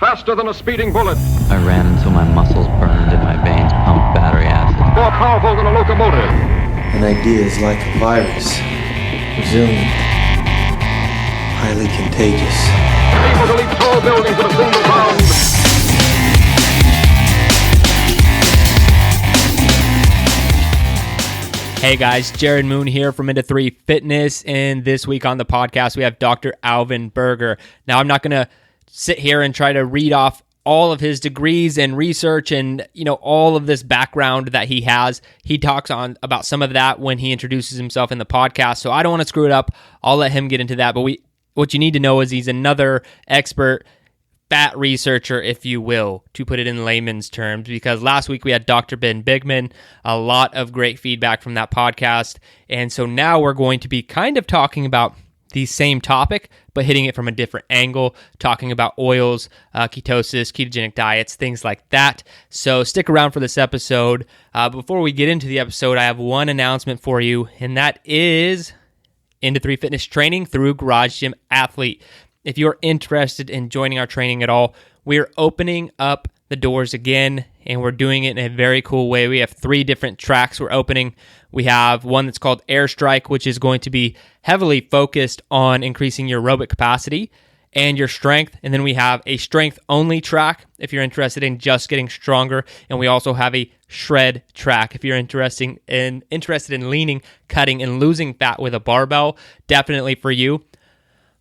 Faster than a speeding bullet. I ran until my muscles burned and my veins pumped battery acid. More powerful than a locomotive. An idea is like a virus. Resilient. Highly contagious. Able to leap tall buildings in a single bound. Hey guys, Jared Moon here from Into 3 Fitness, and this week on the podcast we have Dr. Alvin Berger. Now, I'm not going to sit here and try to read off all of his degrees and research and all of this background that he has. He talks on about some of that when he introduces himself in the podcast, so I don't want to screw it up. I'll let him get into that, but what you need to know is he's another expert fat researcher, if you will, to put it in layman's terms, because last week we had Dr. Ben Bigman, a lot of great feedback from that podcast, and so now we're going to be kind of talking about the same topic, but hitting it from a different angle, talking about oils, ketosis, ketogenic diets, things like that. So stick around for this episode. Before we get into the episode, I have one announcement for you, and that is Into 3 Fitness training through Garage Gym Athlete. If you're interested in joining our training at all, we're opening up the doors again, and we're doing it in a very cool way. We have 3 different tracks we're opening. We have one that's called Airstrike, which is going to be heavily focused on increasing your aerobic capacity and your strength. And then we have a strength-only track if you're interested in just getting stronger. And we also have a shred track if you're interested in leaning, cutting, and losing fat with a barbell. Definitely for you.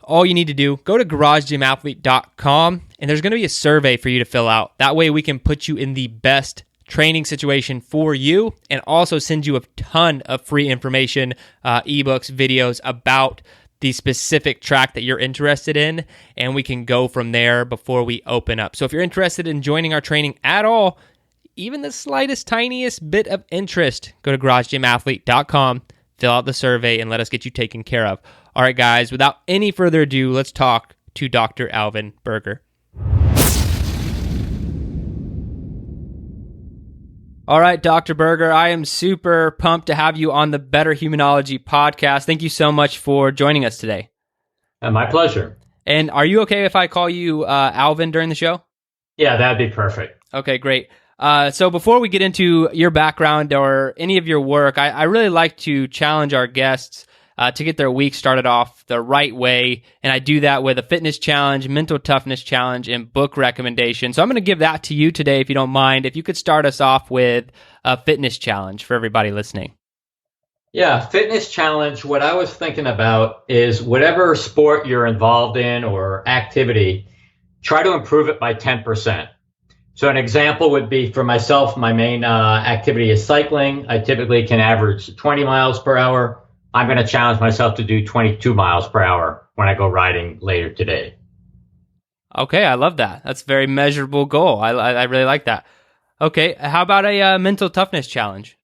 All you need to do, go to garagegymathlete.com, and there's going to be a survey for you to fill out. That way we can put you in the best training situation for you and also send you a ton of free information, ebooks, videos about the specific track that you're interested in, and we can go from there before we open up. So if you're interested in joining our training at all, even the slightest, tiniest bit of interest, go to garagegymathlete.com, fill out the survey, and let us get you taken care of. All right, guys, without any further ado, let's talk to Dr. Alvin Berger. All right, Dr. Berger, I am super pumped to have you on the Better Humanology podcast. Thank you so much for joining us today. My pleasure. And are you okay if I call you Alvin during the show? Yeah, that'd be perfect. Okay, great. So before we get into your background or any of your work, I really like to challenge our guests to get their week started off the right way. And I do that with a fitness challenge, mental toughness challenge, and book recommendation. So I'm going to give that to you today, if you don't mind. If you could start us off with a fitness challenge for everybody listening. Yeah, fitness challenge. What I was thinking about is whatever sport you're involved in or activity, try to improve it by 10%. So an example would be for myself, my main activity is cycling. I typically can average 20 miles per hour. I'm going to challenge myself to do 22 miles per hour when I go riding later today. Okay, I love that. That's a very measurable goal. I really like that. Okay, how about a mental toughness challenge?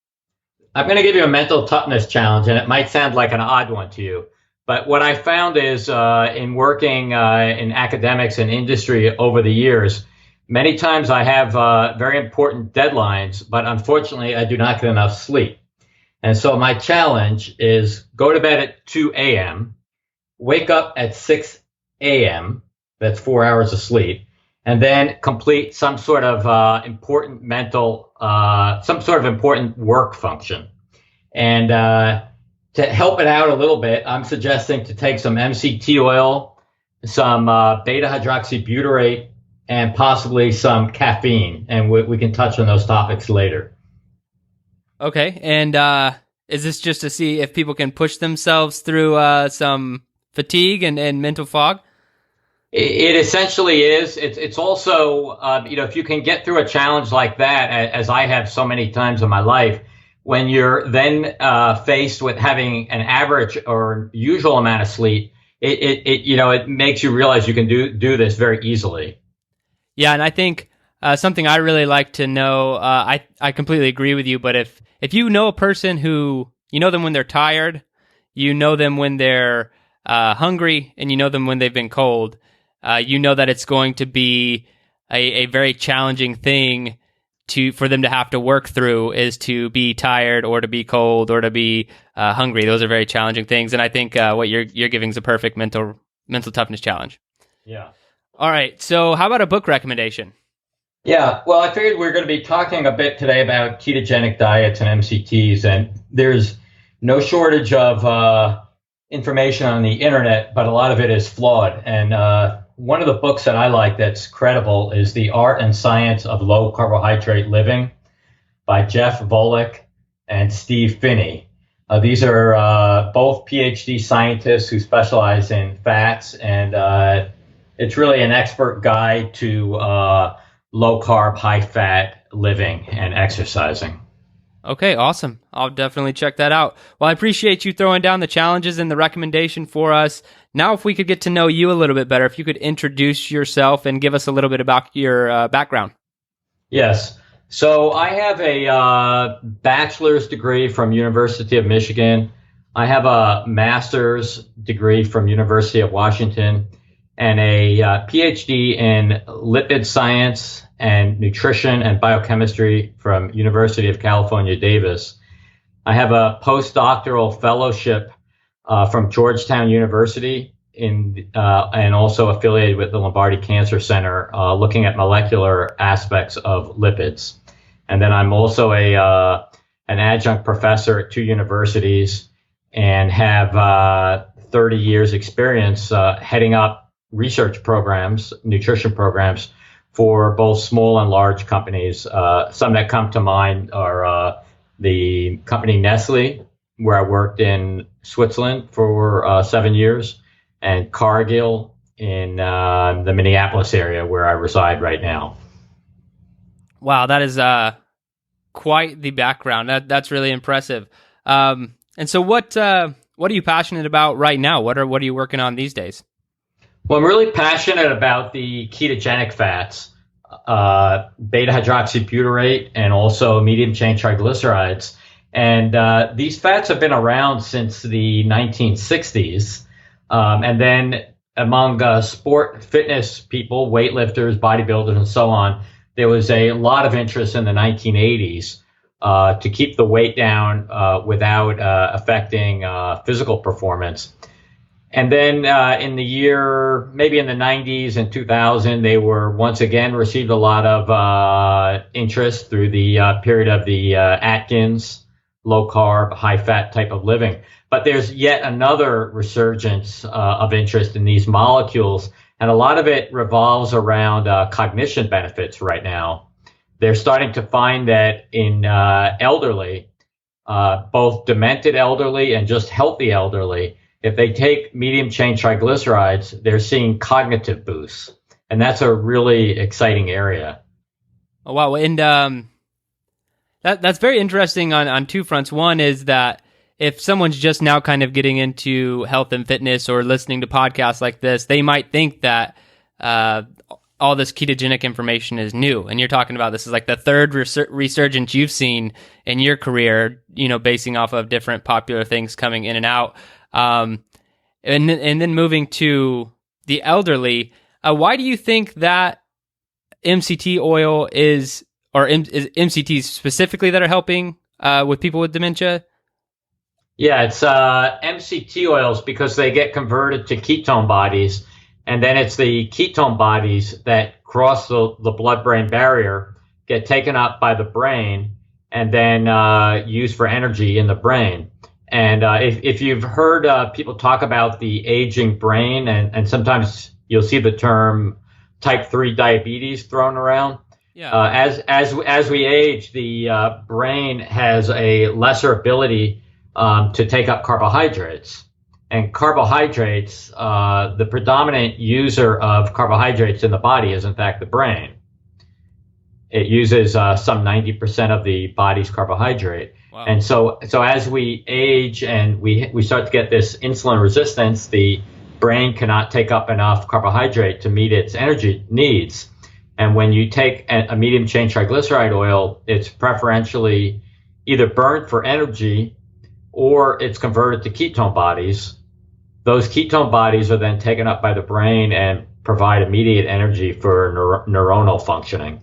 I'm going to give you a mental toughness challenge, and it might sound like an odd one to you. But what I found is in working in academics and industry over the years, many times I have very important deadlines, but unfortunately I do not get enough sleep. And so my challenge is go to bed at 2 a.m., wake up at 6 a.m., that's 4 hours of sleep, and then complete some sort of important work function. And to help it out a little bit, I'm suggesting to take some MCT oil, some beta-hydroxybutyrate, and possibly some caffeine. And we can touch on those topics later. Okay, and is this just to see if people can push themselves through some fatigue and mental fog? It essentially is. It's also, if you can get through a challenge like that, as I have so many times in my life, when you're then faced with having an average or usual amount of sleep, it makes you realize you can do this very easily. Yeah, and I think something I really like to know, I completely agree with you, but if you know a person who, you know them when they're tired, you know them when they're hungry, and you know them when they've been cold, you know that it's going to be a very challenging thing for them to have to work through, is to be tired or to be cold or to be hungry. Those are very challenging things, and I think what you're giving is a perfect mental toughness challenge. Yeah. All right. So how about a book recommendation? Yeah, well, I figured we are going to be talking a bit today about ketogenic diets and MCTs, and there's no shortage of information on the internet, but a lot of it is flawed. And one of the books that I like that's credible is The Art and Science of Low Carbohydrate Living by Jeff Volek and Steve Finney. These are both PhD scientists who specialize in fats, and it's really an expert guide to low carb, high fat living and exercising. Okay, awesome. I'll definitely check that out. Well, I appreciate you throwing down the challenges and the recommendation for us. Now, if we could get to know you a little bit better, if you could introduce yourself and give us a little bit about your background. Yes. So I have a bachelor's degree from University of Michigan. I have a master's degree from University of Washington and a PhD in lipid science and nutrition and biochemistry from University of California, Davis. I have a postdoctoral fellowship from Georgetown University and also affiliated with the Lombardi Cancer Center, looking at molecular aspects of lipids. And then I'm also an adjunct professor at 2 universities and have 30 years experience heading up research programs, nutrition programs for both small and large companies. Some that come to mind are the company Nestle, where I worked in Switzerland for 7 years, and Cargill in the Minneapolis area where I reside right now. Wow, that is quite the background. That's really impressive. And so what are you passionate about right now? What are you working on these days? Well, I'm really passionate about the ketogenic fats, beta-hydroxybutyrate, and also medium-chain triglycerides. And these fats have been around since the 1960s. And then among sport fitness people, weightlifters, bodybuilders, and so on, there was a lot of interest in the 1980s to keep the weight down without affecting physical performance. And then in the year, maybe in the 90s and 2000, they were once again received a lot of interest through the period of the Atkins, low carb, high fat type of living. But there's yet another resurgence of interest in these molecules. And a lot of it revolves around cognition benefits right now. They're starting to find that in elderly, both demented elderly and just healthy elderly, if they take medium chain triglycerides, they're seeing cognitive boosts. And that's a really exciting area. Oh, wow. And that's very interesting on 2 fronts. One is that if someone's just now kind of getting into health and fitness or listening to podcasts like this, they might think that all this ketogenic information is new. And you're talking about this is like the third resurgence you've seen in your career, basing off of different popular things coming in and out. And then moving to the elderly, why do you think that MCT oil is MCTs specifically that are helping with people with dementia? Yeah, it's MCT oils because they get converted to ketone bodies, and then it's the ketone bodies that cross the blood-brain barrier, get taken up by the brain, and then used for energy in the brain. And if you've heard people talk about the aging brain, and sometimes you'll see the term type 3 diabetes thrown around. Yeah. As we age, the brain has a lesser ability to take up carbohydrates. And carbohydrates, the predominant user of carbohydrates in the body is in fact the brain. It uses some 90% of the body's carbohydrate. Wow. And so as we age and we start to get this insulin resistance, the brain cannot take up enough carbohydrate to meet its energy needs. And when you take a medium chain triglyceride oil, it's preferentially either burned for energy or it's converted to ketone bodies. Those ketone bodies are then taken up by the brain and provide immediate energy for neuronal functioning.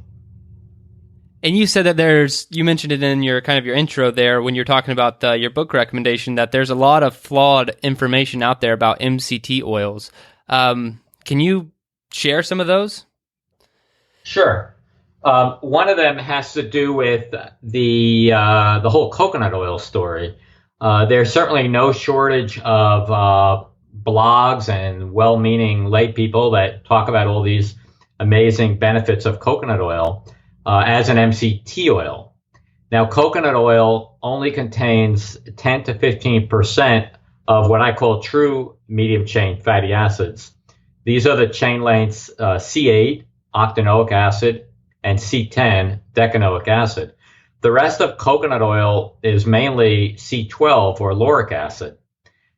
And you said that you mentioned it in your intro there when you're talking about your book recommendation, that there's a lot of flawed information out there about MCT oils. Can you share some of those? Sure. One of them has to do with the whole coconut oil story. There's certainly no shortage of blogs and well-meaning lay people that talk about all these amazing benefits of coconut oil as an MCT oil. Now, coconut oil only contains 10 to 15% of what I call true medium chain fatty acids. These are the chain lengths C8, octanoic acid, and C10, decanoic acid. The rest of coconut oil is mainly C12 or lauric acid.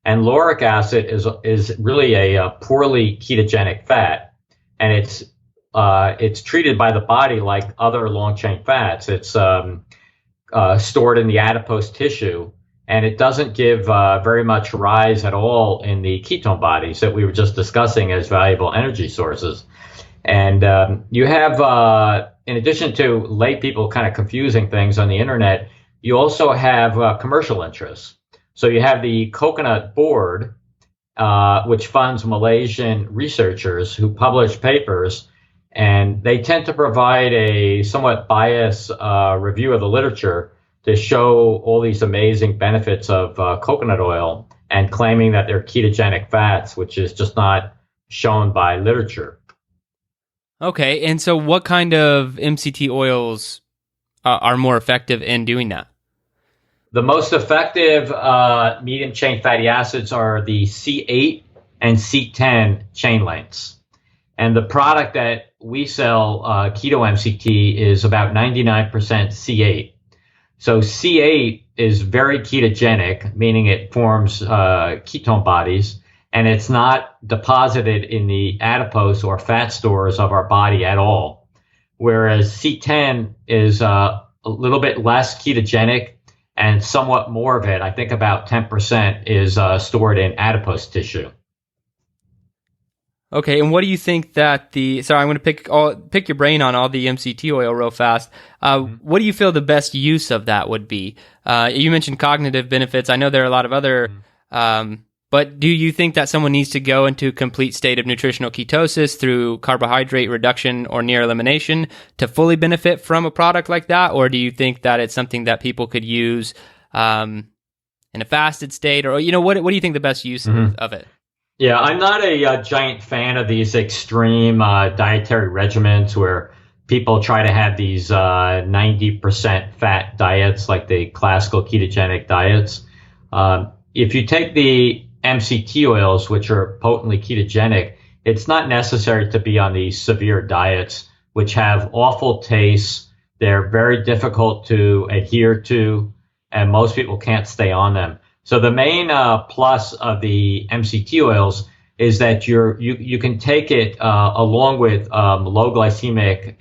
And lauric acid is really a poorly ketogenic fat, and it's treated by the body like other long chain fats. It's stored in the adipose tissue, and it doesn't give very much rise at all in the ketone bodies that we were just discussing as valuable energy sources. And you have, in addition to lay people kind of confusing things on the internet, you also have commercial interests. So you have the Coconut Board, which funds Malaysian researchers who publish papers, and they tend to provide a somewhat biased review of the literature to show all these amazing benefits of coconut oil and claiming that they're ketogenic fats, which is just not shown by literature. Okay, and so what kind of MCT oils are more effective in doing that? The most effective medium chain fatty acids are the C8 and C10 chain lengths. And the product that we sell, Keto MCT, is about 99% C8. So C8 is very ketogenic, meaning it forms ketone bodies, and it's not deposited in the adipose or fat stores of our body at all. Whereas C10 is a little bit less ketogenic, and somewhat more of it, I think about 10%, is stored in adipose tissue. Okay, and what do you think that sorry, I'm going to pick your brain on all the MCT oil real fast. What do you feel the best use of that would be? You mentioned cognitive benefits. I know there are a lot of other, but do you think that someone needs to go into a complete state of nutritional ketosis through carbohydrate reduction or near elimination to fully benefit from a product like that? Or do you think that it's something that people could use in a fasted state? Or, what do you think the best use of it? Yeah, I'm not a giant fan of these extreme dietary regimens where people try to have these 90% fat diets like the classical ketogenic diets. If you take the MCT oils, which are potently ketogenic, it's not necessary to be on these severe diets, which have awful tastes. They're very difficult to adhere to, and most people can't stay on them. So the main plus of the MCT oils is that you can take it along with low glycemic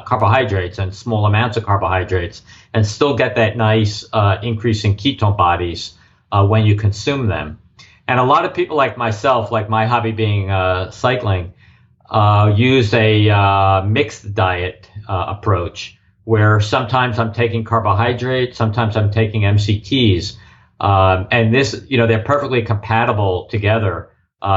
carbohydrates and small amounts of carbohydrates and still get that nice increase in ketone bodies when you consume them. And a lot of people like myself, like my hobby being cycling, use a mixed diet approach where sometimes I'm taking carbohydrates, sometimes I'm taking MCTs. And this, they're perfectly compatible together.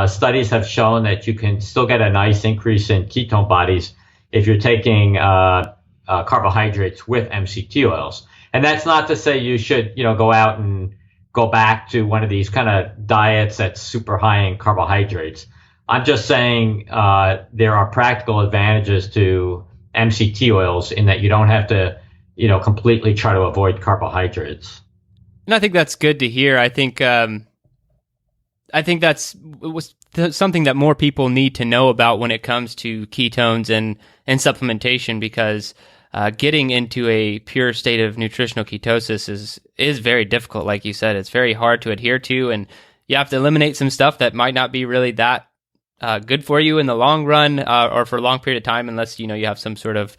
Studies have shown that you can still get a nice increase in ketone bodies if you're taking carbohydrates with MCT oils. And that's not to say you should, go out and go back to one of these kind of diets that's super high in carbohydrates. I'm just saying there are practical advantages to MCT oils in that you don't have to, completely try to avoid carbohydrates. And I think that's good to hear. I think that's something that more people need to know about when it comes to ketones and supplementation, because getting into a pure state of nutritional ketosis is very difficult. Like you said, it's very hard to adhere to, and you have to eliminate some stuff that might not be really that good for you in the long run or for a long period of time, unless you have some sort of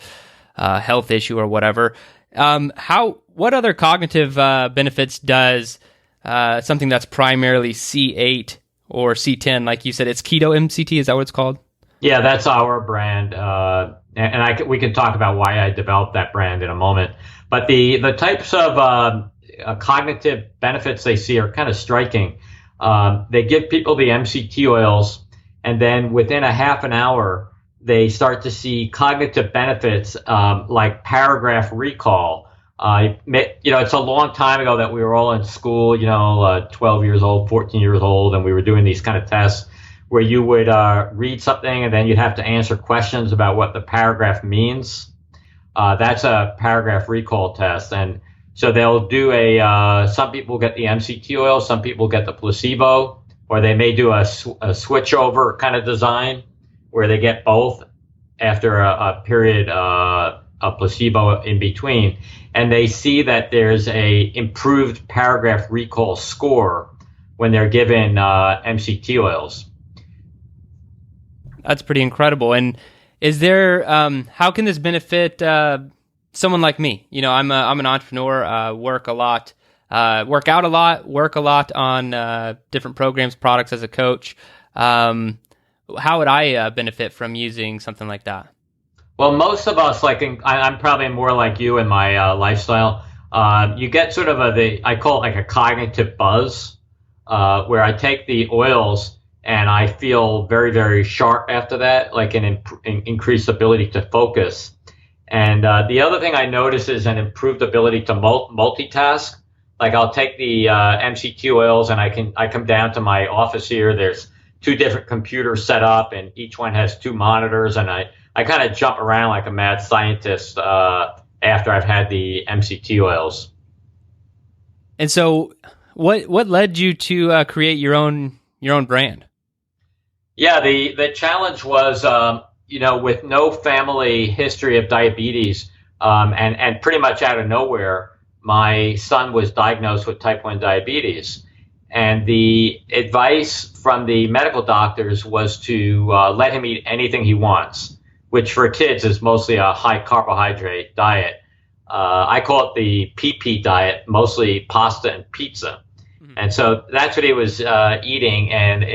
health issue or whatever. What other cognitive benefits does something that's primarily C8 or C10, like you said, it's Keto MCT, is that what it's called? Yeah, that's our brand, and we can talk about why I developed that brand in a moment. But the types of cognitive benefits they see are kind of striking. They give people the MCT oils, And then within a half an hour, they start to see cognitive benefits, like paragraph recall. It's a long time ago that we were all in school, 12 years old, 14 years old, and we were doing these kind of tests where you would read something and then you'd have to answer questions about what the paragraph means. That's a paragraph recall test. And so they'll do some people get the MCT oil, some people get the placebo, or they may do a switch over kind of design where they get both after a period of placebo in between. And they see that there's a improved paragraph recall score when they're given MCT oils. That's pretty incredible. And is there, how can this benefit someone like me? I'm an entrepreneur, work a lot, work out a lot, work a lot on different programs, products as a coach. How would I benefit from using something like that? Well, most of us, I'm probably more like you in my lifestyle. You get sort of I call it like a cognitive buzz, where I take the oils and I feel very, very sharp after that, like an increased ability to focus. And the other thing I notice is an improved ability to multitask. Like I'll take the MCT oils and I come down to my office here. There's 2 different computers set up and each one has 2 monitors, and I kind of jump around like a mad scientist after I've had the MCT oils. And so what led you to create your own brand? Yeah, the challenge was, with no family history of diabetes, and pretty much out of nowhere, my son was diagnosed with type 1 diabetes. And the advice from the medical doctors was to let him eat anything he wants, which for kids is mostly a high carbohydrate diet. I call it the PP diet, mostly pasta and pizza. Mm-hmm. And so that's what he was eating. And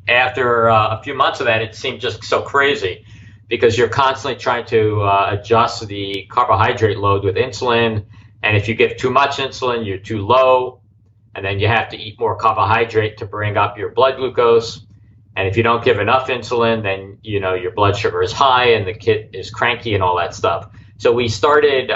after a few months of that, it seemed just so crazy because you're constantly trying to adjust the carbohydrate load with insulin. And if you give too much insulin, you're too low. And then you have to eat more carbohydrate to bring up your blood glucose. And if you don't give enough insulin, then, your blood sugar is high and the kid is cranky and all that stuff. So we started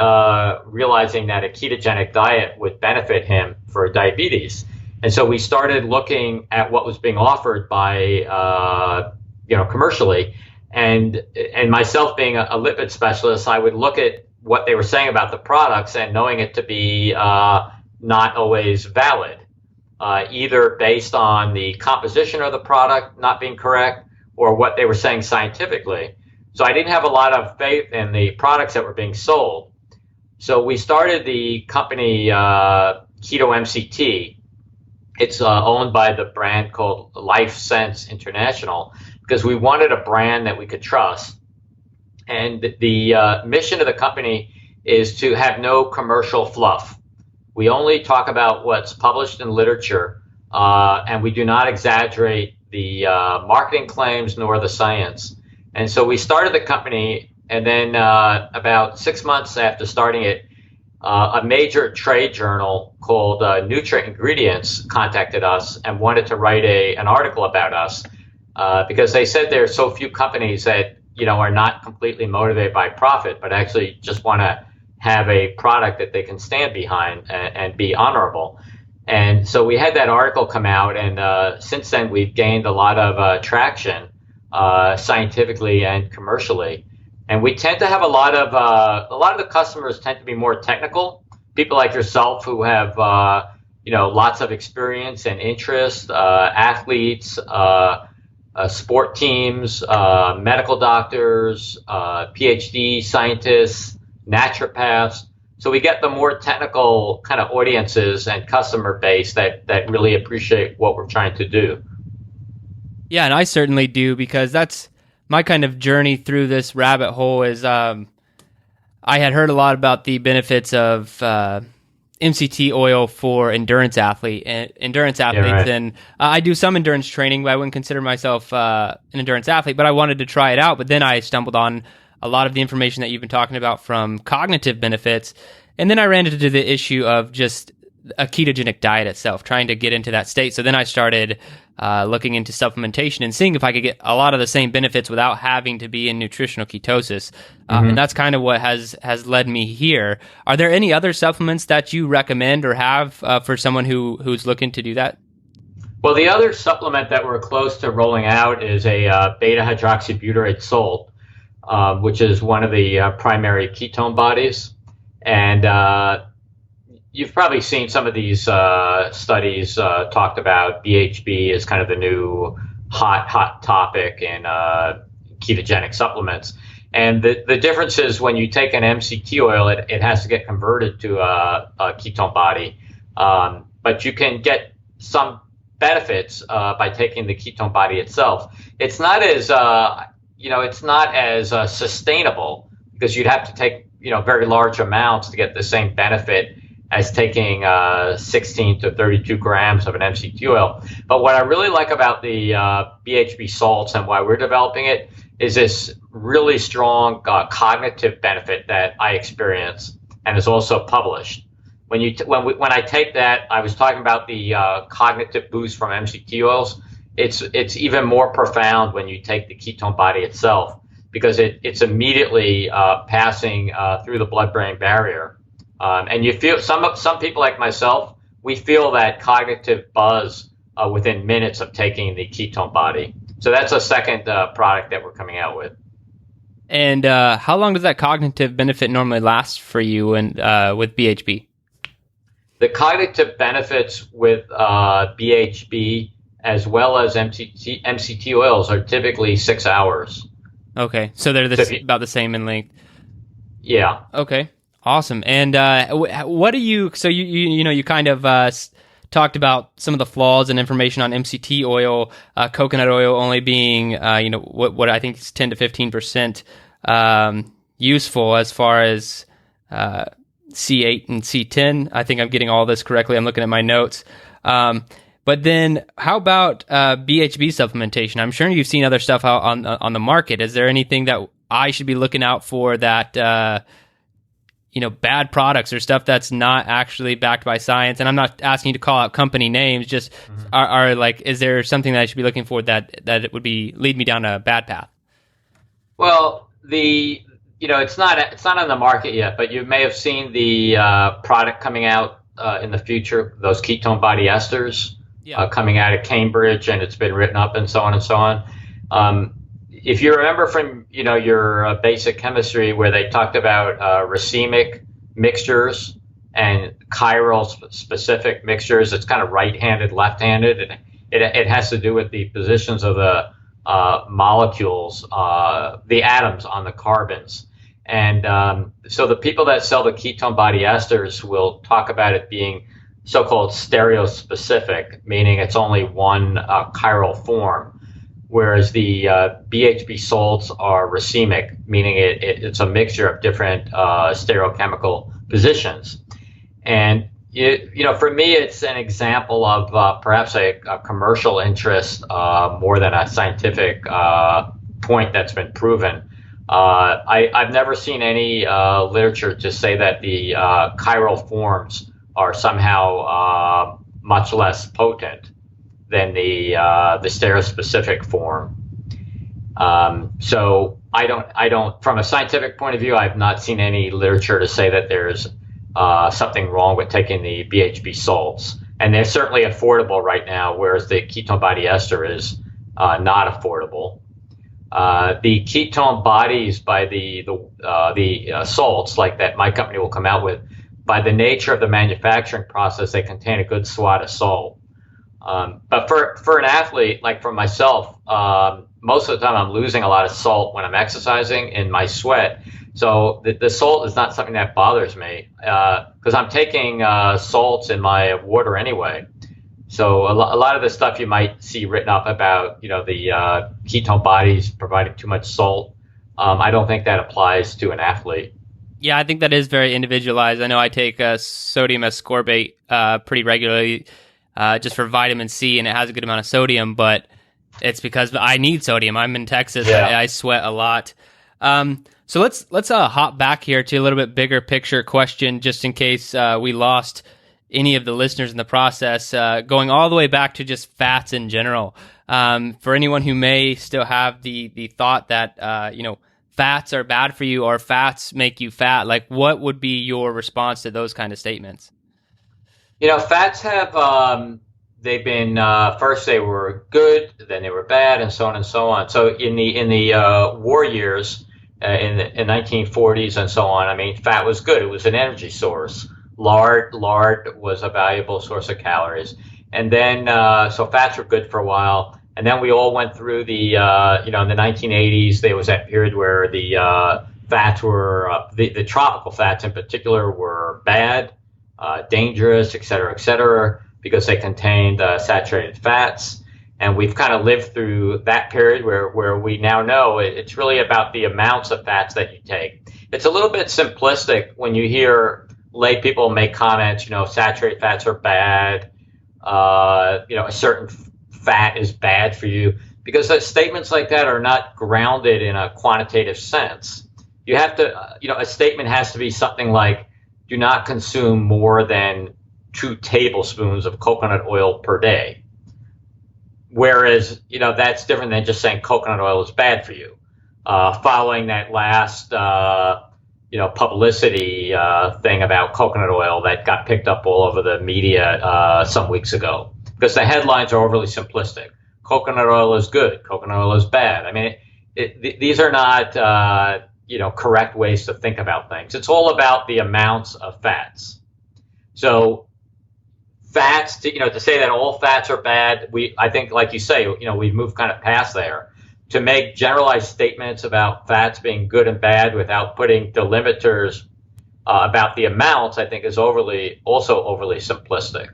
realizing that a ketogenic diet would benefit him for diabetes. And so we started looking at what was being offered by, commercially. And myself being a lipid specialist, I would look at what they were saying about the products and knowing it to be not always valid, either based on the composition of the product not being correct or what they were saying scientifically. So I didn't have a lot of faith in the products that were being sold. So we started the company Keto MCT. It's owned by the brand called LifeSense International because we wanted a brand that we could trust. And the mission of the company is to have no commercial fluff. We only talk about what's published in literature, and we do not exaggerate the marketing claims nor the science. And so we started the company, and then about 6 months after starting it, a major trade journal called Nutrient Ingredients contacted us and wanted to write an article about us because they said there are so few companies that are not completely motivated by profit, but actually just want to have a product that they can stand behind and be honorable. And so we had that article come out, and since then we've gained a lot of traction scientifically and commercially. And we tend to have a lot of the customers tend to be more technical. People like yourself who have lots of experience and interest, athletes, sport teams, medical doctors, PhD scientists, naturopaths. So we get the more technical kind of audiences and customer base that really appreciate what we're trying to do. Yeah, and I certainly do, because that's my kind of journey through this rabbit hole is I had heard a lot about the benefits of MCT oil for endurance athletes. Yeah, right. And I do some endurance training, but I wouldn't consider myself an endurance athlete, but I wanted to try it out. But then I stumbled on a lot of the information that you've been talking about from cognitive benefits. And then I ran into the issue of just a ketogenic diet itself, trying to get into that state. So then I started looking into supplementation and seeing if I could get a lot of the same benefits without having to be in nutritional ketosis. And that's kind of what has led me here. Are there any other supplements that you recommend or have for someone who's looking to do that? Well, the other supplement that we're close to rolling out is a beta hydroxybutyrate salt, which is one of the primary ketone bodies. And you've probably seen some of these studies talked about BHB as kind of the new hot topic in ketogenic supplements. And the difference is when you take an MCT oil, it has to get converted to a ketone body. But you can get some benefits by taking the ketone body itself. It's not as it's not as sustainable, because you'd have to take very large amounts to get the same benefit as taking 16 to 32 grams of an MCT oil. But what I really like about the BHB salts and why we're developing it is this really strong cognitive benefit that I experience and is also published. When I take that, I was talking about the cognitive boost from MCT oils. It's even more profound when you take the ketone body itself, because it's immediately passing through the blood-brain barrier. And you feel some people like myself, we feel that cognitive buzz within minutes of taking the ketone body. So that's a second product that we're coming out with. And how long does that cognitive benefit normally last for you and with BHB? The cognitive benefits with BHB as well as MCT oils are typically 6 hours. Okay, so they're about the same in length. Yeah. Okay. Awesome. And what do you? So you kind of talked about some of the flaws and information on MCT oil, coconut oil only being what I think is 10 to 15% useful as far as C8 and C10. I think I'm getting all this correctly. I'm looking at my notes. But then, how about BHB supplementation? I'm sure you've seen other stuff out on the market. Is there anything that I should be looking out for that? Bad products or stuff that's not actually backed by science? And I'm not asking you to call out company names, just are like, is there something that I should be looking for that it would lead me down a bad path? Well, it's not on the market yet, but you may have seen the product coming out in the future, those ketone body esters coming out of Cambridge, and it's been written up and so on and so on. If you remember from your basic chemistry, where they talked about racemic mixtures and chiral specific mixtures, it's kind of right-handed, left-handed, and it has to do with the positions of the molecules, the atoms on the carbons. And so the people that sell the ketone body esters will talk about it being so-called stereospecific, meaning it's only one chiral form. Whereas the BHB salts are racemic, meaning it's a mixture of different stereochemical positions. And for me, it's an example of perhaps a commercial interest more than a scientific point that's been proven. I've never seen any literature to say that the chiral forms are somehow much less potent than the stereospecific form. So I don't, from a scientific point of view, I've not seen any literature to say that there's something wrong with taking the BHB salts. And they're certainly affordable right now, whereas the ketone body ester is not affordable. The ketone bodies by the salts, like that my company will come out with, by the nature of the manufacturing process, they contain a good swat of salt. But for an athlete, like for myself, most of the time I'm losing a lot of salt when I'm exercising in my sweat. So the salt is not something that bothers me because I'm taking salts in my water anyway. So a lot of the stuff you might see written up about, the ketone bodies providing too much salt, I don't think that applies to an athlete. Yeah, I think that is very individualized. I know I take sodium ascorbate pretty regularly. Just for vitamin C, and it has a good amount of sodium, but it's because I need sodium. I'm in Texas. Yeah. I sweat a lot. So let's hop back here to a little bit bigger picture question, just in case we lost any of the listeners in the process, going all the way back to just fats in general. For anyone who may still have the thought that, fats are bad for you or fats make you fat, like what would be your response to those kind of statements? Fats have, they've been, first they were good, then they were bad, and so on and so on. So in the war years, in the 1940s and so on, I mean, fat was good. It was an energy source. Lard was a valuable source of calories. And then, so fats were good for a while. And then we all went through the, in the 1980s, there was that period where the fats were, the tropical fats in particular were bad, dangerous, et cetera, because they contained saturated fats. And we've kind of lived through that period where we now know it's really about the amounts of fats that you take. It's a little bit simplistic when you hear lay people make comments, saturated fats are bad, a certain fat is bad for you, because statements like that are not grounded in a quantitative sense. You have to, a statement has to be something like, do not consume more than 2 tablespoons of coconut oil per day. Whereas, that's different than just saying coconut oil is bad for you. Following that last, publicity thing about coconut oil that got picked up all over the media some weeks ago, because the headlines are overly simplistic. Coconut oil is good. Coconut oil is bad. I mean, these are not, correct ways to think about things. It's all about the amounts of fats. So fats, to say that all fats are bad, I think, like you say, we've moved kind of past there. To make generalized statements about fats being good and bad without putting delimiters about the amounts, I think is overly simplistic.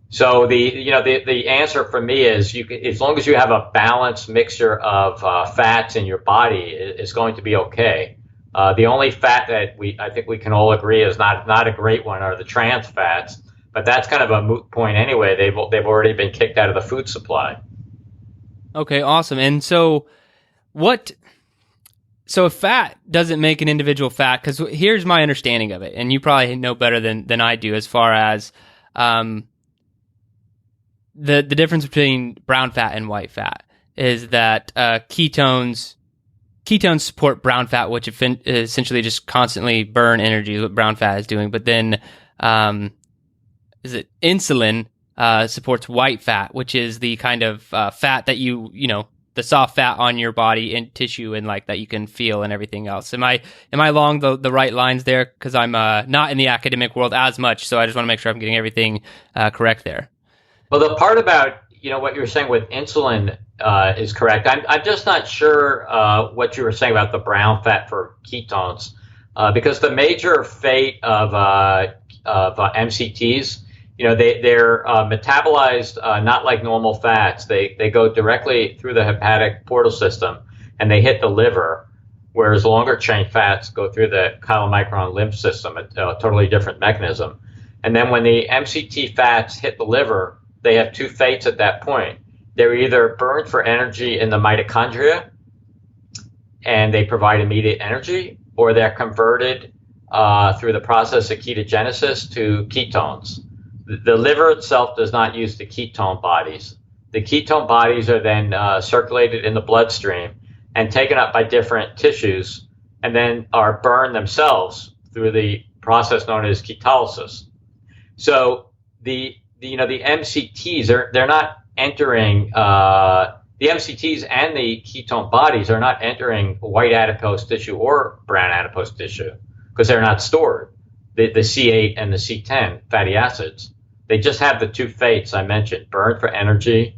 So the answer for me is as long as you have a balanced mixture of fats in your body, is going to be okay. The only fat that I think we can all agree is not a great one are the trans fats, but that's kind of a moot point anyway. They've already been kicked out of the food supply. Okay, awesome. And so if fat doesn't make an individual fat, because here's my understanding of it, and you probably know better than I do as far as the difference between brown fat and white fat is that ketones support brown fat, which essentially just constantly burn energy, what brown fat is doing. But then insulin supports white fat, which is the kind of fat that the soft fat on your body and tissue and like that you can feel and everything else. Am I along the right lines there? Because I'm not in the academic world as much, so I just want to make sure I'm getting everything correct there. Well, the part about what you were saying with insulin is correct. I'm just not sure what you were saying about the brown fat for ketones, because the major fate of MCTs, they're metabolized not like normal fats. They go directly through the hepatic portal system and they hit the liver, whereas longer chain fats go through the chylomicron lymph system, a totally different mechanism. And then when the MCT fats hit the liver, they have 2 fates at that point. They're either burned for energy in the mitochondria and they provide immediate energy, or they're converted through the process of ketogenesis to ketones. The liver itself does not use the ketone bodies. The ketone bodies are then circulated in the bloodstream and taken up by different tissues and then are burned themselves through the process known as ketolysis. So the MCTs they're not entering the MCTs and the ketone bodies are not entering white adipose tissue or brown adipose tissue because they're not stored. The C8 and the C10 fatty acids, they just have the 2 fates I mentioned, burned for energy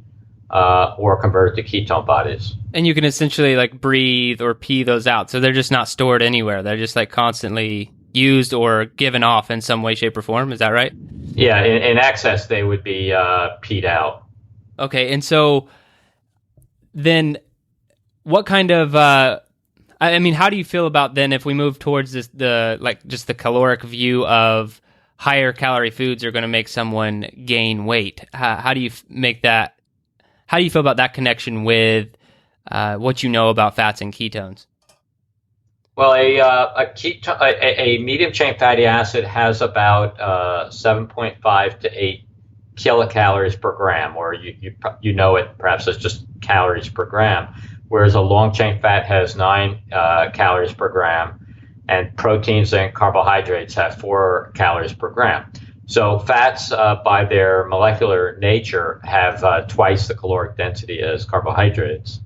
or converted to ketone bodies. And you can essentially like breathe or pee those out. So they're just not stored anywhere. They're just like constantly used or given off in some way, shape, or form. Is that right? Yeah, in excess, they would be peed out. Okay, and so then what kind of, how do you feel about then if we move towards just the caloric view of higher calorie foods are going to make someone gain weight? How do you make that, how do you feel about that connection with what you know about fats and ketones? Well, a medium chain fatty acid has about 7.5 to 8 kilocalories per gram, or you know it perhaps as just calories per gram, whereas a long chain fat has 9 calories per gram, and proteins and carbohydrates have 4 calories per gram. So fats, by their molecular nature, have twice the caloric density as carbohydrates.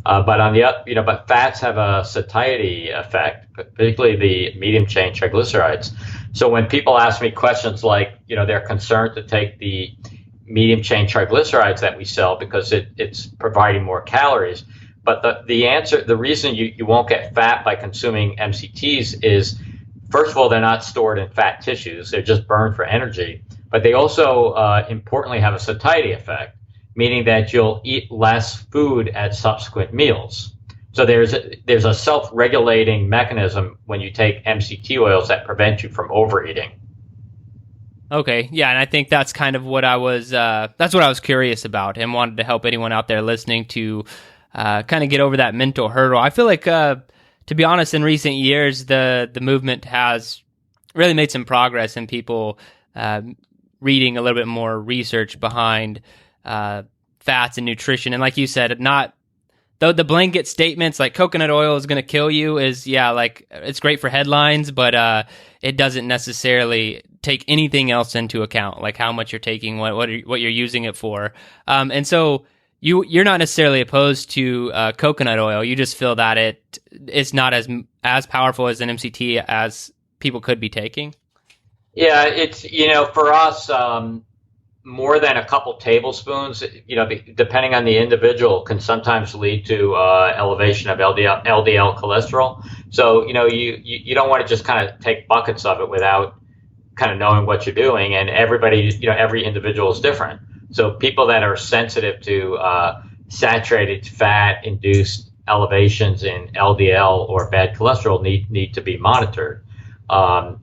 But fats have a satiety effect, particularly the medium chain triglycerides. So when people ask me questions like, they're concerned to take the medium chain triglycerides that we sell because it's providing more calories. But the reason you won't get fat by consuming MCTs is, first of all, they're not stored in fat tissues. They're just burned for energy. But they also, importantly, have a satiety effect, meaning that you'll eat less food at subsequent meals. So there's a self-regulating mechanism when you take MCT oils that prevent you from overeating. Okay, yeah, and I think that's kind of what I was curious about, and wanted to help anyone out there listening to kind of get over that mental hurdle. I feel like, to be honest, in recent years, the movement has really made some progress in people reading a little bit more research behind fats and nutrition. And like you said, not the blanket statements like coconut oil is going to kill you is, like it's great for headlines, but it doesn't necessarily take anything else into account, like how much you're taking, what you're using it for. And so you're not necessarily opposed to coconut oil. You just feel that it's not as powerful as an MCT as people could be taking. Yeah, it's, for us, more than a couple tablespoons, depending on the individual, can sometimes lead to elevation of LDL cholesterol. So, you don't want to just kind of take buckets of it without kind of knowing what you're doing. And everybody, every individual is different. So people that are sensitive to saturated fat induced elevations in LDL or bad cholesterol need to be monitored.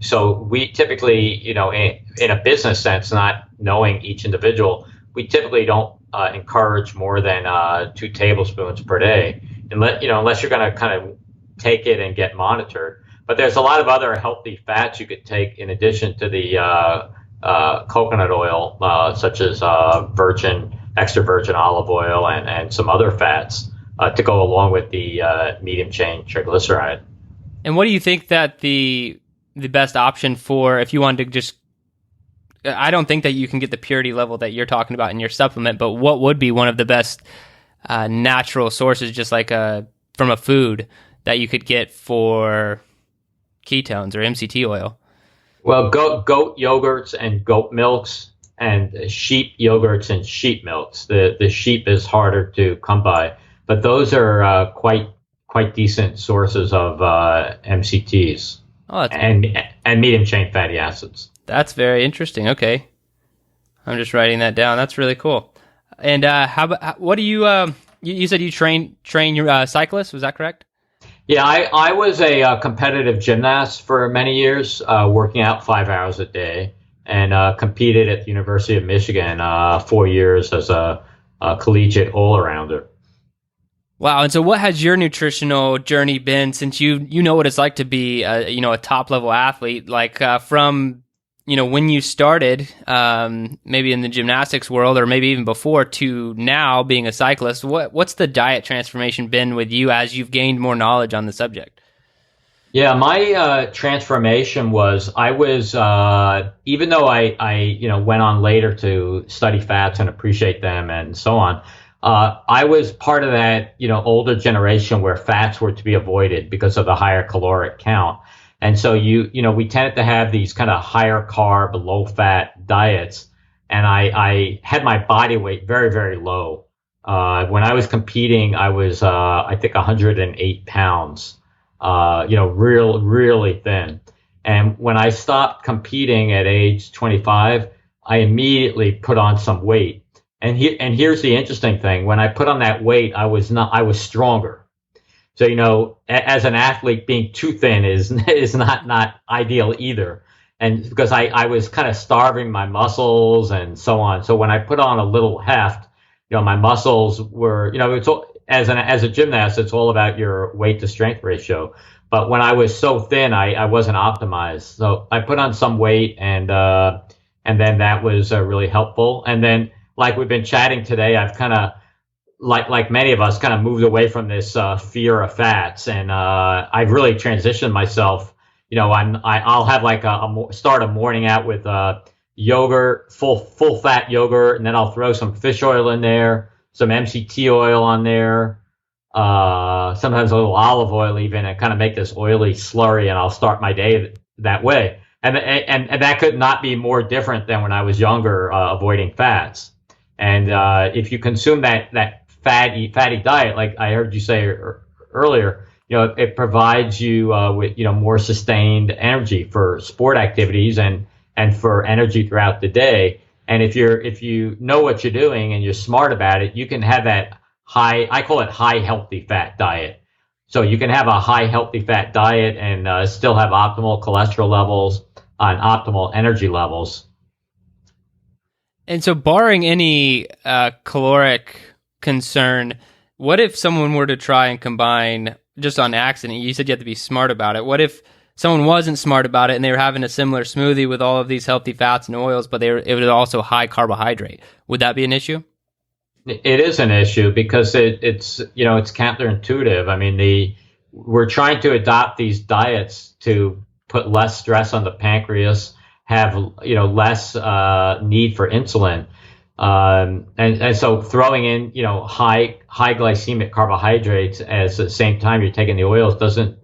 So we typically, in a business sense, not knowing each individual, we typically don't encourage more than 2 tablespoons per day, unless you're going to kind of take it and get monitored. But there's a lot of other healthy fats you could take in addition to the coconut oil, such as extra virgin olive oil and some other fats to go along with the medium chain triglyceride. And what do you think that the best option for, if you wanted to just, I don't think that you can get the purity level that you're talking about in your supplement, but what would be one of the best natural sources, just like from a food that you could get for ketones or MCT oil? Well, goat yogurts and goat milks, and sheep yogurts and sheep milks. The sheep is harder to come by, but those are quite decent sources of MCTs and medium chain fatty acids. That's very interesting. Okay, I'm just writing that down. That's really cool. And what do you? You said you train your cyclists. Was that correct? Yeah, I was a competitive gymnast for many years, working out 5 hours a day, and competed at the University of Michigan 4 years as a collegiate all-arounder. Wow. And so what has your nutritional journey been since you know what it's like to be a top-level athlete, like from when you started, maybe in the gymnastics world or maybe even before, to now being a cyclist? What's the diet transformation been with you as you've gained more knowledge on the subject? Yeah, my transformation was, I was, even though I went on later to study fats and appreciate them and so on, I was part of that, older generation where fats were to be avoided because of the higher caloric count. And so we tended to have these kind of higher carb, low fat diets. And I had my body weight very, very low. When I was competing, I was, I think 108 pounds, really thin. And when I stopped competing at age 25, I immediately put on some weight. And here's the interesting thing. When I put on that weight, I was stronger. So, as an athlete, being too thin is not ideal either. And because I was kind of starving my muscles and so on. So when I put on a little heft, my muscles were, it's all, as a gymnast, it's all about your weight to strength ratio. But when I was so thin, I wasn't optimized. So I put on some weight, and then that was really helpful. And then, like we've been chatting today, I've kind of, like many of us, kind of moved away from this fear of fats, and I've really transitioned myself. I'll have like start a morning out with yogurt, full fat yogurt, and then I'll throw some fish oil in there, some MCT oil on there, sometimes a little olive oil even, and kind of make this oily slurry, and I'll start my day that way. And that could not be more different than when I was younger, avoiding fats. And if you consume that fatty diet, like I heard you say earlier, it provides you with more sustained energy for sport activities and for energy throughout the day. And if you know what you're doing and you're smart about it, you can have that I call it high healthy fat diet. So you can have a high healthy fat diet and still have optimal cholesterol levels and optimal energy levels. And so, barring any caloric concern, what if someone were to try and combine, just on accident, you said you have to be smart about it. What if someone wasn't smart about it and they were having a similar smoothie with all of these healthy fats and oils, but it was also high carbohydrate? Would that be an issue? It is an issue because it's counterintuitive. I mean, we're trying to adopt these diets to put less stress on the pancreas, have less need for insulin. And so throwing in, high glycemic carbohydrates at the same time you're taking the oils doesn't,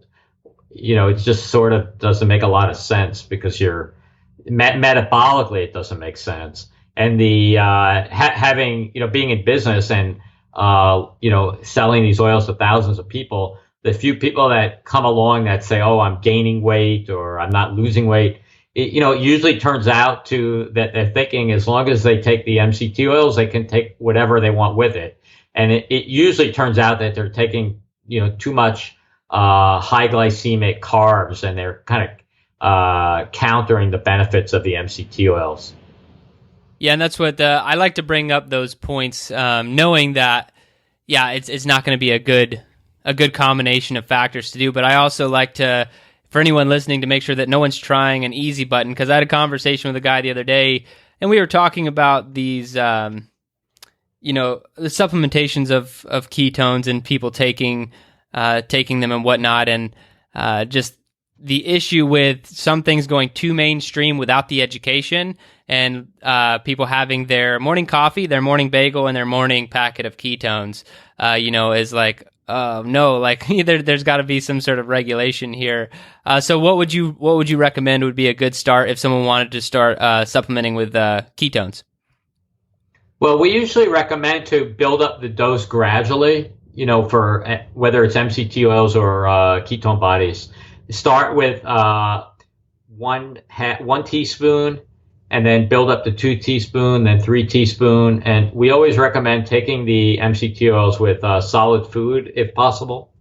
it just sort of doesn't make a lot of sense because metabolically it doesn't make sense. And the having, being in business and, selling these oils to thousands of people, the few people that come along that say, oh, I'm gaining weight or I'm not losing weight, it usually turns out to that they're thinking as long as they take the MCT oils, they can take whatever they want with it. And it usually turns out that they're taking, too much high glycemic carbs, and they're kind of countering the benefits of the MCT oils. Yeah, and that's what I like to bring up those points, knowing that, it's not going to be a good combination of factors to do. But I also like to, for anyone listening, to make sure that no one's trying an easy button, because I had a conversation with a guy the other day, and we were talking about these, the supplementations of ketones and people taking them and whatnot, and just the issue with some things going too mainstream without the education, and people having their morning coffee, their morning bagel, and their morning packet of ketones, is like, no, like there's got to be some sort of regulation here. So what would you recommend would be a good start if someone wanted to start supplementing with ketones? Well, we usually recommend to build up the dose gradually, for whether it's MCT oils or ketone bodies. Start with one teaspoon, and then build up to 2 teaspoons, then 3 teaspoons. And we always recommend taking the MCT oils with solid food if possible,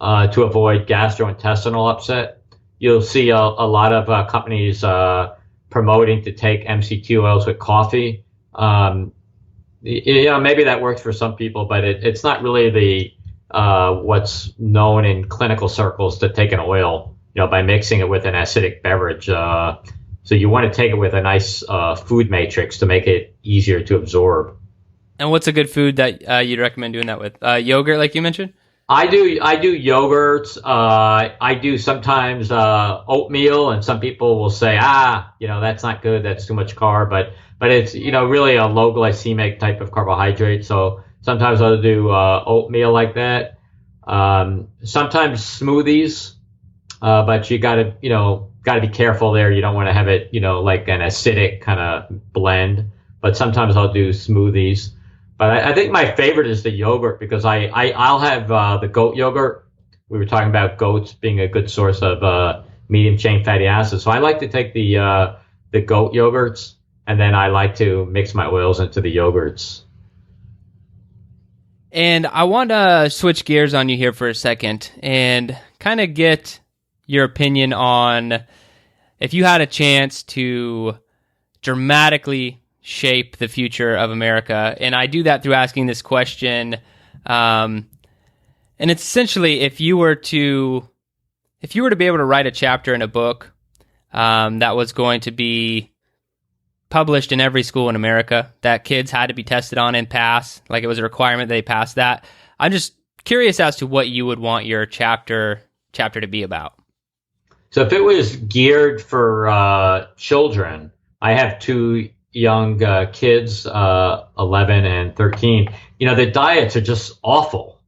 to avoid gastrointestinal upset. You'll see a lot of companies promoting to take MCT oils with coffee. Maybe that works for some people, but it's not really the what's known in clinical circles to take an oil, by mixing it with an acidic beverage. So you want to take it with a nice food matrix to make it easier to absorb. And what's a good food that you'd recommend doing that with? Yogurt, like you mentioned? I do yogurts. I do sometimes oatmeal, and some people will say, that's not good. That's too much carb. But it's, really a low glycemic type of carbohydrate. So sometimes I'll do oatmeal like that. Sometimes smoothies, but you gotta be careful there. You don't want to have it, like an acidic kind of blend. But sometimes I'll do smoothies. But I think my favorite is the yogurt, because I'll have the goat yogurt. We were talking about goats being a good source of medium chain fatty acids. So I like to take the goat yogurts, and then I like to mix my oils into the yogurts. And I want to switch gears on you here for a second and kind of get your opinion on if you had a chance to dramatically shape the future of America. And I do that through asking this question. And it's essentially, if you were to If you were to be able to write a chapter in a book that was going to be published in every school in America, that kids had to be tested on and pass, like it was a requirement they pass that, I'm just curious as to what you would want your chapter to be about. So if it was geared for children, I have two young kids, 11 and 13. The diets are just awful,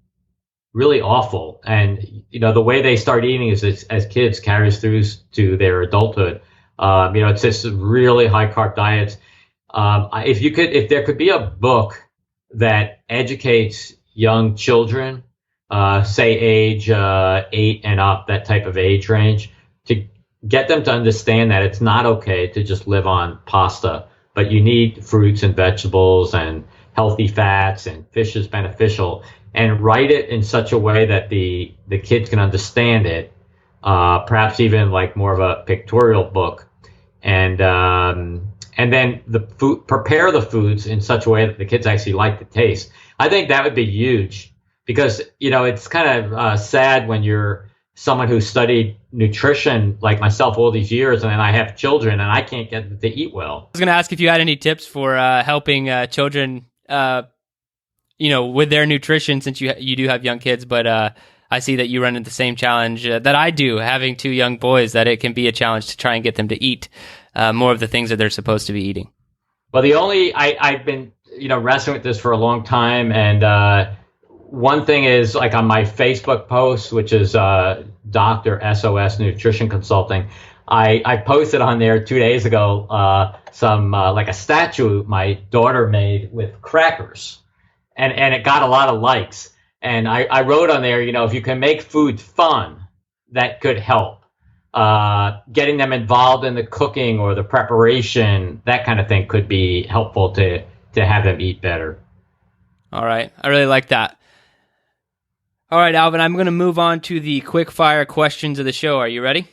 really awful. And, the way they start eating is as kids carries through to their adulthood. It's just really high carb diets. If there could be a book that educates young children, say age 8 and up, that type of age range, to get them to understand that it's not okay to just live on pasta, but you need fruits and vegetables and healthy fats, and fish is beneficial, and write it in such a way that the kids can understand it, perhaps even like more of a pictorial book, and then prepare the foods in such a way that the kids actually like the taste. I think that would be huge, because it's kind of sad when you're someone who studied nutrition like myself all these years, and then I have children and I can't get them to eat well. I was going to ask if you had any tips for helping children, with their nutrition, since you do have young kids, but I see that you run into the same challenge that I do, having two young boys, that it can be a challenge to try and get them to eat more of the things that they're supposed to be eating. Well, I've been, wrestling with this for a long time, and one thing is, like on my Facebook post, which is Dr. SOS Nutrition Consulting, I posted on there 2 days ago some like a statue my daughter made with crackers, and it got a lot of likes. And I wrote on there, if you can make food fun, that could help. Getting them involved in the cooking or the preparation, that kind of thing could be helpful to have them eat better. All right. I really like that. All right, Alvin, I'm going to move on to the quick-fire questions of the show. Are you ready?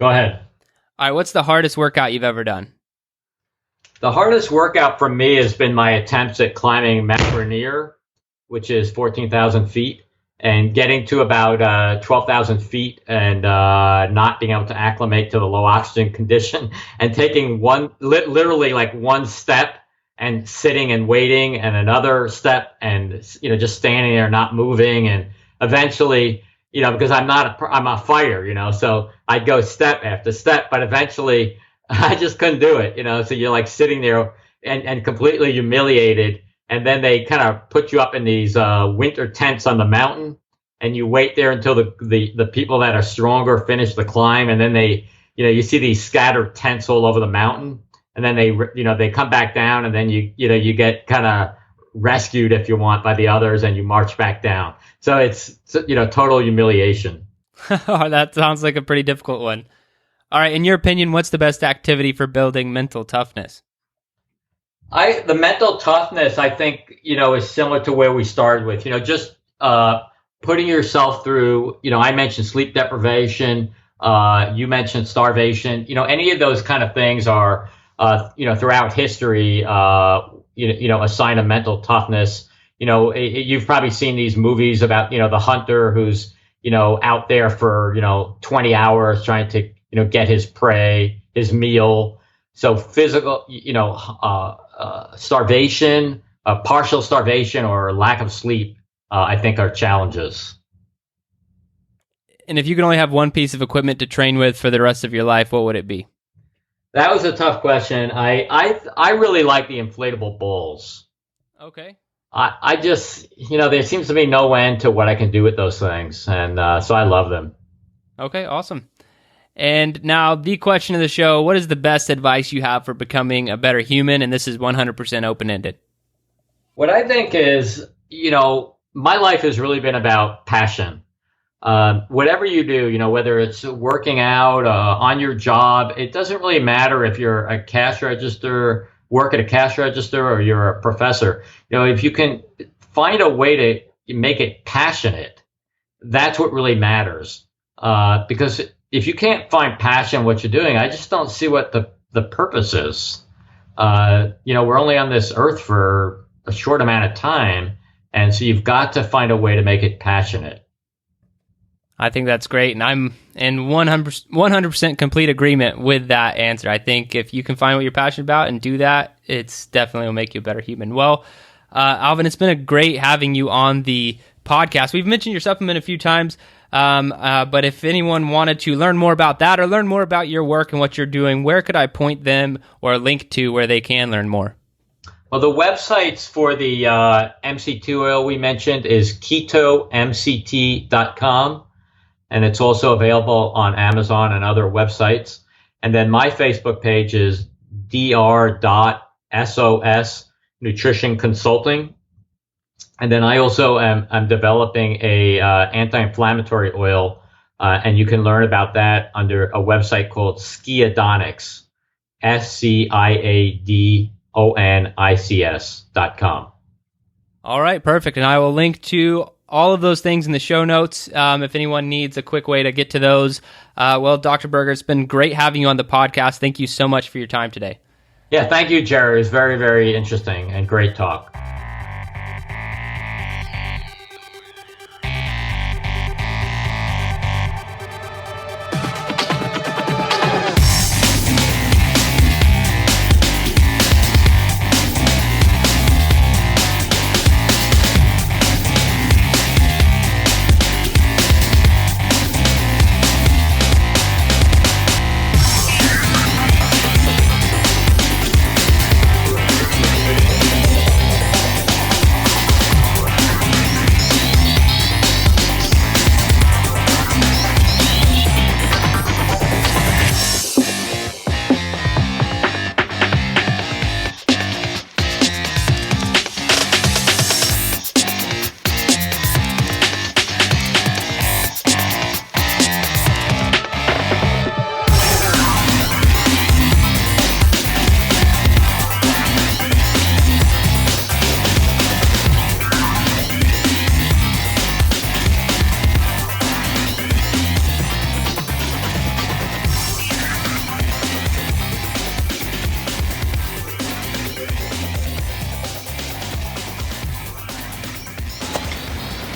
Go ahead. All right, what's the hardest workout you've ever done? The hardest workout for me has been my attempts at climbing Mount Rainier, which is 14,000 feet, and getting to about 12,000 feet and not being able to acclimate to the low oxygen condition, and taking literally like one step and sitting and waiting, and another step and, just standing there, not moving. And eventually, because I'm a fighter, so I'd go step after step, but eventually I just couldn't do it, so you're like sitting there and completely humiliated. And then they kind of put you up in these winter tents on the mountain, and you wait there until the people that are stronger finish the climb. And then you see these scattered tents all over the mountain, and then they come back down, and then you get kind of rescued, if you want, by the others, and you march back down. So it's total humiliation. That sounds like a pretty difficult one. All right, in your opinion, what's the best activity for building mental toughness? The mental toughness, I think, is similar to where we started with, just putting yourself through, I mentioned sleep deprivation, you mentioned starvation, any of those kind of things are, throughout history, a sign of mental toughness. You've probably seen these movies about, the hunter who's, out there for, 20 hours trying to, get his prey, his meal. So physical, starvation, partial starvation, or lack of sleep, I think are challenges. And if you could only have one piece of equipment to train with for the rest of your life, what would it be? That was a tough question. I really like the inflatable balls. Okay. I just, there seems to be no end to what I can do with those things. And so I love them. Okay, awesome. And now the question of the show, what is the best advice you have for becoming a better human? And this is 100% open-ended. What I think is, my life has really been about passion. Whatever you do, whether it's working out, on your job, it doesn't really matter if you're a cash register, work at a cash register, or you're a professor. If you can find a way to make it passionate, that's what really matters. Because if you can't find passion in what you're doing, I just don't see what the purpose is. We're only on this earth for a short amount of time, and so you've got to find a way to make it passionate. I think that's great, and I'm in 100% complete agreement with that answer. I think if you can find what you're passionate about and do that, it's definitely will make you a better human. Well, Alvin, it's been a great having you on the podcast. We've mentioned your supplement a few times, but if anyone wanted to learn more about that or learn more about your work and what you're doing, where could I point them or link to where they can learn more? Well, the websites for the MCT oil we mentioned is ketomct.com. And it's also available on Amazon and other websites. And then my Facebook page is dr.sos Nutrition Consulting. And then I also am developing a anti-inflammatory oil, and you can learn about that under a website called Skiadonics, SCIADONICS.com. All right, perfect. And I will link to all of those things in the show notes if anyone needs a quick way to get to those. Well, Dr. Berger, it's been great having you on the podcast. Thank you so much for your time today. Yeah, thank you, Jerry. It was very, very interesting and great talk.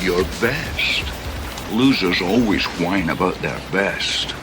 Your best. Losers always whine about their best.